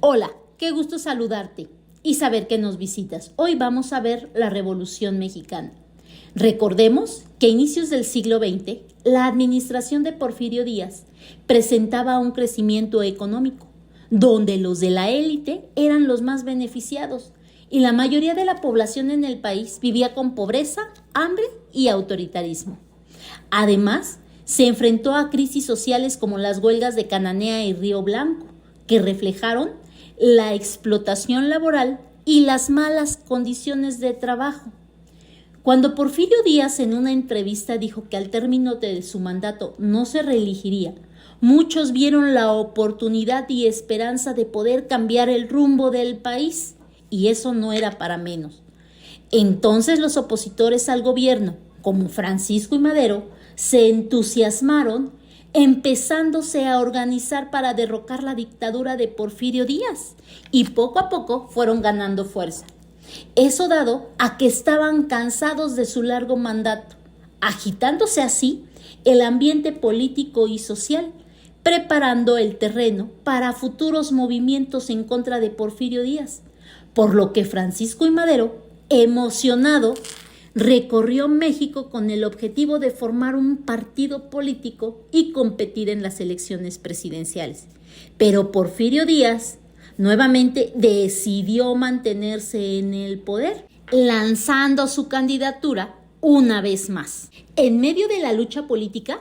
Hola, qué gusto saludarte y saber que nos visitas. Hoy vamos a ver la Revolución Mexicana. Recordemos que a inicios del siglo XX, la administración de Porfirio Díaz presentaba un crecimiento económico, donde los de la élite eran los más beneficiados y la mayoría de la población en el país vivía con pobreza, hambre y autoritarismo. Además, se enfrentó a crisis sociales como las huelgas de Cananea y Río Blanco, que reflejaron la explotación laboral y las malas condiciones de trabajo. Cuando Porfirio Díaz en una entrevista dijo que al término de su mandato no se reelegiría, muchos vieron la oportunidad y esperanza de poder cambiar el rumbo del país, y eso no era para menos. Entonces los opositores al gobierno, como Francisco y Madero, se entusiasmaron, empezándose a organizar para derrocar la dictadura de Porfirio Díaz, y poco a poco fueron ganando fuerza. Eso dado a que estaban cansados de su largo mandato, agitándose así el ambiente político y social, preparando el terreno para futuros movimientos en contra de Porfirio Díaz, por lo que Francisco y Madero, emocionado, recorrió México con el objetivo de formar un partido político y competir en las elecciones presidenciales. Pero Porfirio Díaz nuevamente decidió mantenerse en el poder, lanzando su candidatura una vez más. En medio de la lucha política,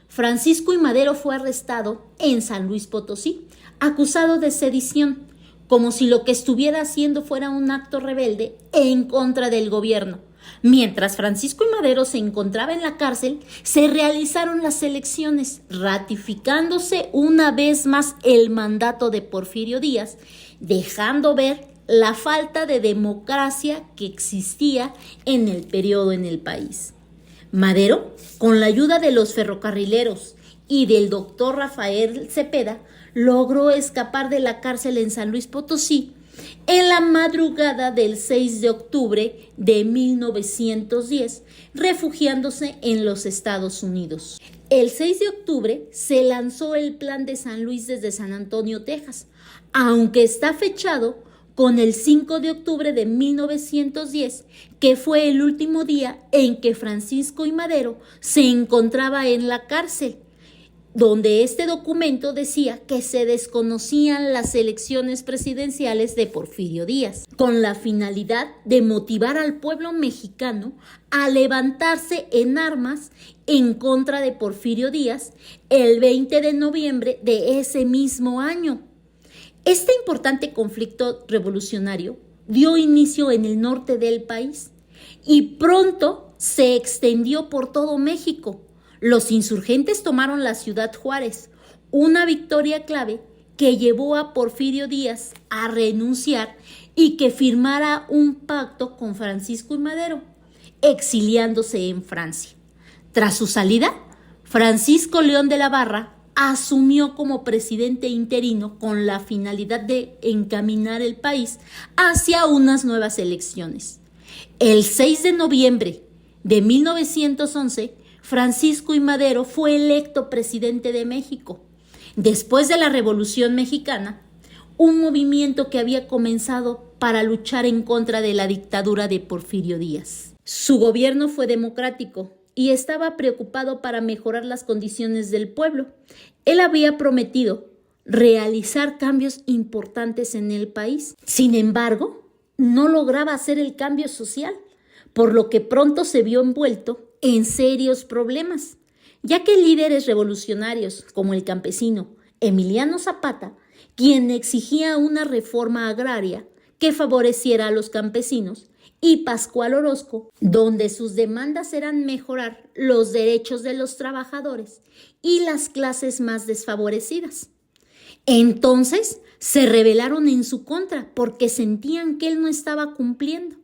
Francisco y Madero fue arrestado en San Luis Potosí, acusado de sedición, como si lo que estuviera haciendo fuera un acto rebelde en contra del gobierno. Mientras Francisco y Madero se encontraba en la cárcel, se realizaron las elecciones, ratificándose una vez más el mandato de Porfirio Díaz, dejando ver la falta de democracia que existía en el periodo en el país. Madero, con la ayuda de los ferrocarrileros y del doctor Rafael Cepeda, logró escapar de la cárcel en San Luis Potosí en la madrugada del 6 de octubre de 1910, refugiándose en los Estados Unidos. El 6 de octubre se lanzó el Plan de San Luis desde San Antonio, Texas, aunque está fechado con el 5 de octubre de 1910, que fue el último día en que Francisco y Madero se encontraba en la cárcel, donde este documento decía que se desconocían las elecciones presidenciales de Porfirio Díaz, con la finalidad de motivar al pueblo mexicano a levantarse en armas en contra de Porfirio Díaz el 20 de noviembre de ese mismo año. Este importante conflicto revolucionario dio inicio en el norte del país y pronto se extendió por todo México. Los insurgentes tomaron la ciudad Juárez, una victoria clave que llevó a Porfirio Díaz a renunciar y que firmara un pacto con Francisco y Madero, exiliándose en Francia. Tras su salida, Francisco León de la Barra asumió como presidente interino con la finalidad de encaminar el país hacia unas nuevas elecciones. El 6 de noviembre de 1911, Francisco y Madero fue electo presidente de México. Después de la Revolución Mexicana, un movimiento que había comenzado para luchar en contra de la dictadura de Porfirio Díaz. Su gobierno fue democrático y estaba preocupado para mejorar las condiciones del pueblo. Él había prometido realizar cambios importantes en el país. Sin embargo, no lograba hacer el cambio social, por lo que pronto se vio envuelto en serios problemas, ya que líderes revolucionarios como el campesino Emiliano Zapata, quien exigía una reforma agraria que favoreciera a los campesinos, y Pascual Orozco, donde sus demandas eran mejorar los derechos de los trabajadores y las clases más desfavorecidas. Entonces se rebelaron en su contra porque sentían que él no estaba cumpliendo,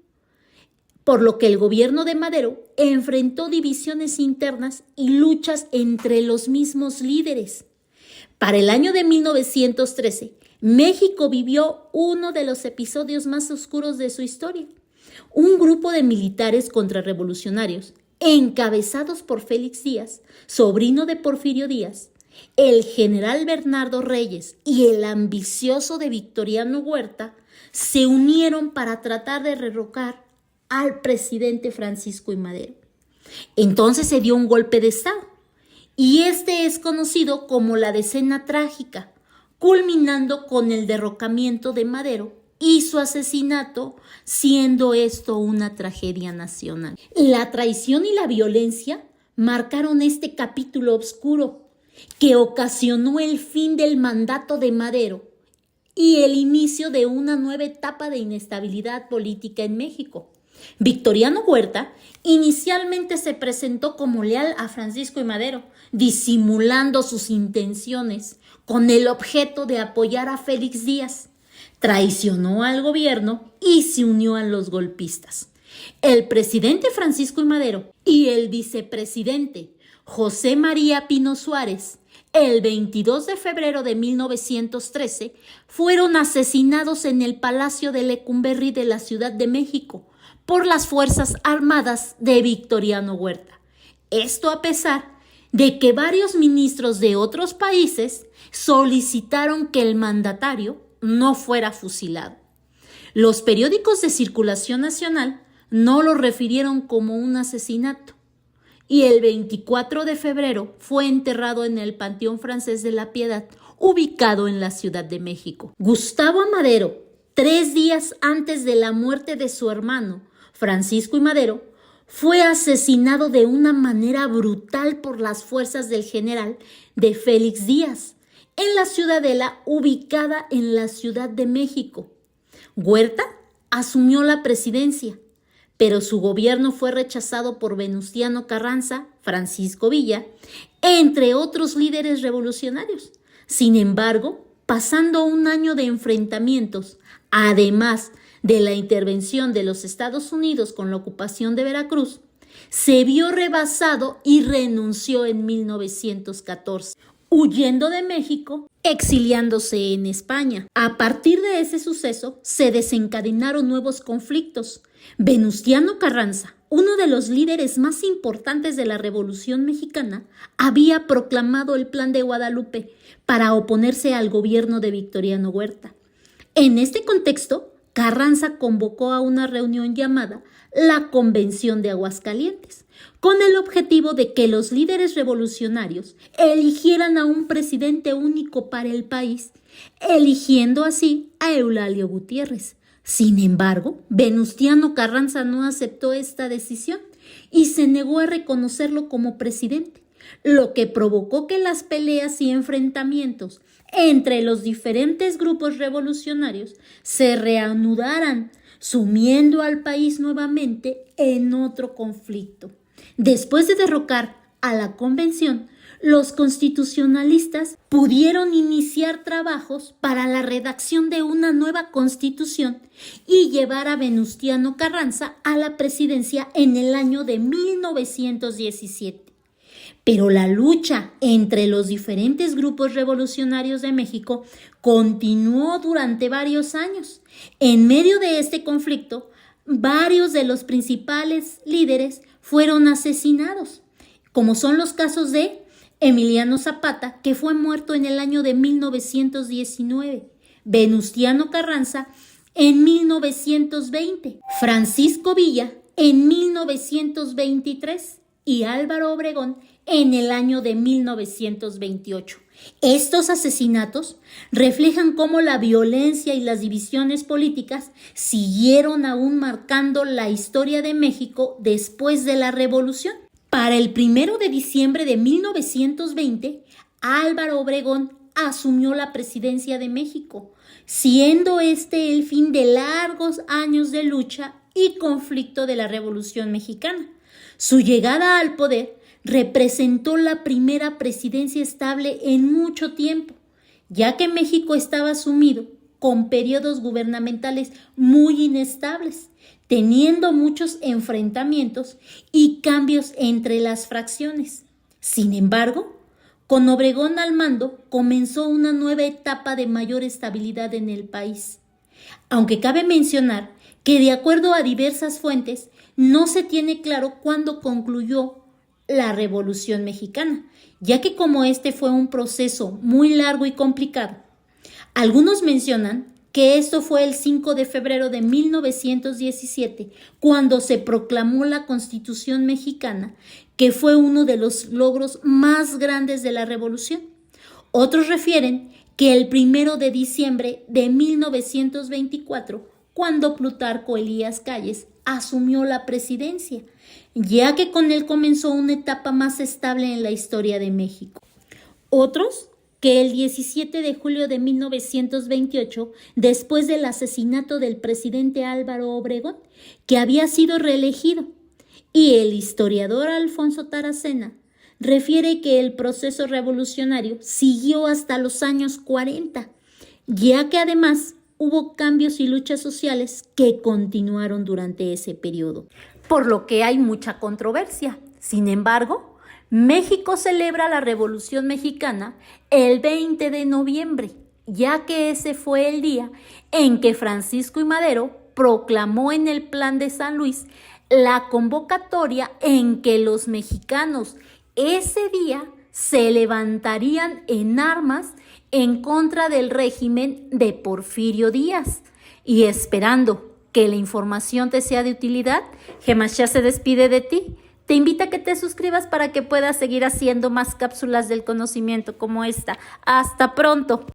por lo que el gobierno de Madero enfrentó divisiones internas y luchas entre los mismos líderes. Para el año de 1913, México vivió uno de los episodios más oscuros de su historia. Un grupo de militares contrarrevolucionarios, encabezados por Félix Díaz, sobrino de Porfirio Díaz, el general Bernardo Reyes y el ambicioso de Victoriano Huerta se unieron para tratar de derrocar al presidente Francisco I. Madero. Entonces se dio un golpe de Estado y este es conocido como la Decena Trágica, culminando con el derrocamiento de Madero y su asesinato, siendo esto una tragedia nacional. La traición y la violencia marcaron este capítulo oscuro que ocasionó el fin del mandato de Madero y el inicio de una nueva etapa de inestabilidad política en México. Victoriano Huerta inicialmente se presentó como leal a Francisco I. Madero, disimulando sus intenciones con el objeto de apoyar a Félix Díaz. Traicionó al gobierno y se unió a los golpistas. El presidente Francisco I. Madero y el vicepresidente José María Pino Suárez, el 22 de febrero de 1913, fueron asesinados en el Palacio de Lecumberri de la Ciudad de México por las Fuerzas Armadas de Victoriano Huerta. Esto a pesar de que varios ministros de otros países solicitaron que el mandatario no fuera fusilado. Los periódicos de circulación nacional no lo refirieron como un asesinato y el 24 de febrero fue enterrado en el Panteón Francés de la Piedad, ubicado en la Ciudad de México. Gustavo Amadero, 3 días antes de la muerte de su hermano, Francisco I. Madero, fue asesinado de una manera brutal por las fuerzas del general de Félix Díaz en la Ciudadela ubicada en la Ciudad de México. Huerta asumió la presidencia, pero su gobierno fue rechazado por Venustiano Carranza, Francisco Villa, entre otros líderes revolucionarios. Sin embargo, pasando un año de enfrentamientos, además de la intervención de los Estados Unidos con la ocupación de Veracruz, se vio rebasado y renunció en 1914, huyendo de México, exiliándose en España. A partir de ese suceso, se desencadenaron nuevos conflictos. Venustiano Carranza, uno de los líderes más importantes de la Revolución Mexicana, había proclamado el Plan de Guadalupe para oponerse al gobierno de Victoriano Huerta. En este contexto, Carranza convocó a una reunión llamada la Convención de Aguascalientes, con el objetivo de que los líderes revolucionarios eligieran a un presidente único para el país, eligiendo así a Eulalio Gutiérrez. Sin embargo, Venustiano Carranza no aceptó esta decisión y se negó a reconocerlo como presidente, lo que provocó que las peleas y enfrentamientos entre los diferentes grupos revolucionarios se reanudaran, sumiendo al país nuevamente en otro conflicto. Después de derrocar a la convención, los constitucionalistas pudieron iniciar trabajos para la redacción de una nueva constitución y llevar a Venustiano Carranza a la presidencia en el año de 1917. Pero la lucha entre los diferentes grupos revolucionarios de México continuó durante varios años. En medio de este conflicto, varios de los principales líderes fueron asesinados, como son los casos de Emiliano Zapata, que fue muerto en el año de 1919, Venustiano Carranza en 1920, Francisco Villa en 1923 y Álvaro Obregón en el año de 1928. Estos asesinatos reflejan cómo la violencia y las divisiones políticas siguieron aún marcando la historia de México después de la Revolución. Para el 1 de diciembre de 1920, Álvaro Obregón asumió la presidencia de México, siendo este el fin de largos años de lucha y conflicto de la Revolución Mexicana. Su llegada al poder representó la primera presidencia estable en mucho tiempo, ya que México estaba sumido con periodos gubernamentales muy inestables, teniendo muchos enfrentamientos y cambios entre las fracciones. Sin embargo, con Obregón al mando comenzó una nueva etapa de mayor estabilidad en el país. Aunque cabe mencionar que de acuerdo a diversas fuentes, no se tiene claro cuándo concluyó la Revolución Mexicana, ya que como este fue un proceso muy largo y complicado, algunos mencionan que esto fue el 5 de febrero de 1917, cuando se proclamó la Constitución mexicana, que fue uno de los logros más grandes de la Revolución. Otros refieren que el 1 de diciembre de 1924, cuando Plutarco Elías Calles asumió la presidencia, ya que con él comenzó una etapa más estable en la historia de México. Otros que el 17 de julio de 1928, después del asesinato del presidente Álvaro Obregón, que había sido reelegido, y el historiador Alfonso Taracena refiere que el proceso revolucionario siguió hasta los años 40, ya que además hubo cambios y luchas sociales que continuaron durante ese periodo, por lo que hay mucha controversia. Sin embargo, México celebra la Revolución Mexicana el 20 de noviembre, ya que ese fue el día en que Francisco I. Madero proclamó en el Plan de San Luis la convocatoria en que los mexicanos ese día se levantarían en armas en contra del régimen de Porfirio Díaz. Y esperando que la información te sea de utilidad, Gemasha se despide de ti. Te invita a que te suscribas para que puedas seguir haciendo más cápsulas del conocimiento como esta. ¡Hasta pronto!